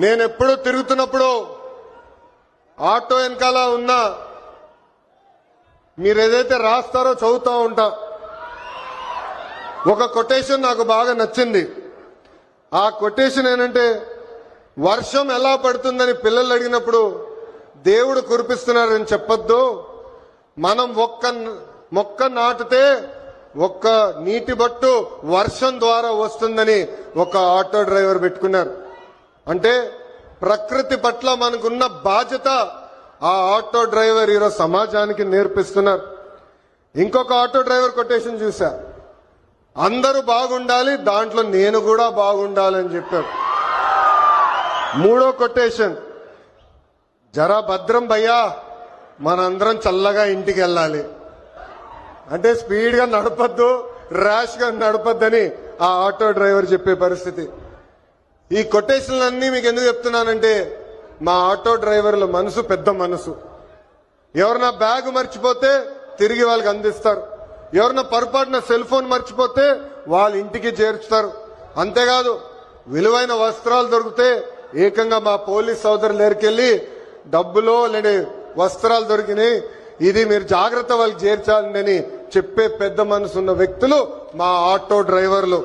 నేను ఎప్పుడూ తిరుగుతున్నప్పుడు ఆటో వెనకాల ఉన్నా మీరు ఏదైతే రాస్తారో చదువుతూ ఉంటా. ఒక కొటేషన్ నాకు బాగా నచ్చింది. ఆ కొటేషన్ ఏంటంటే, వర్షం ఎలా పడుతుందని పిల్లలు అడిగినప్పుడు దేవుడు కురిపిస్తున్నారని చెప్పొద్దు, మనం మొక్క నాటితే ఒక్క నీటి బట్టు వర్షం ద్వారా వస్తుందని ఒక ఆటో డ్రైవర్ పెట్టుకున్నారు. అంటే ప్రకృతి పట్ల మనకున్న బాధ్యత ఆ ఆటో డ్రైవర్ ఈరోజు సమాజానికి నేర్పిస్తున్నారు. ఇంకొక ఆటో డ్రైవర్ కొటేషన్ చూసా, అందరూ బాగుండాలి, దాంట్లో నేను కూడా బాగుండాలని చెప్పారు. మూడో కొటేషన్, జరా భద్రం భయ్యా, మనందరం చల్లగా ఇంటికి వెళ్ళాలి. అంటే స్పీడ్ గా నడపద్దు, ర్యాష్ గా నడపద్దని ఆ ఆటో డ్రైవర్ చెప్పే పరిస్థితి. ఈ కొటేషన్లన్నీ మీకు ఎందుకు చెప్తున్నానంటే, మా ఆటో డ్రైవర్ల మనసు పెద్ద మనసు. ఎవరన్నా బ్యాగ్ మర్చిపోతే తిరిగి వాళ్ళకి అందిస్తారు, ఎవరన్నా పొరపాటున సెల్ ఫోన్ మర్చిపోతే వాళ్ళ ఇంటికి చేర్చుతారు. అంతేకాదు, విలువైన వస్త్రాలు దొరికితే ఏకంగా మా పోలీస్ సోదరులు దగ్గరికెళ్ళి డబ్బులో లేని వస్త్రాలు దొరికినాయి, ఇది మీరు జాగ్రత్త వాళ్ళకి చేర్చాలని చెప్పే పెద్ద మనసు ఉన్న వ్యక్తులు మా ఆటో డ్రైవర్లు.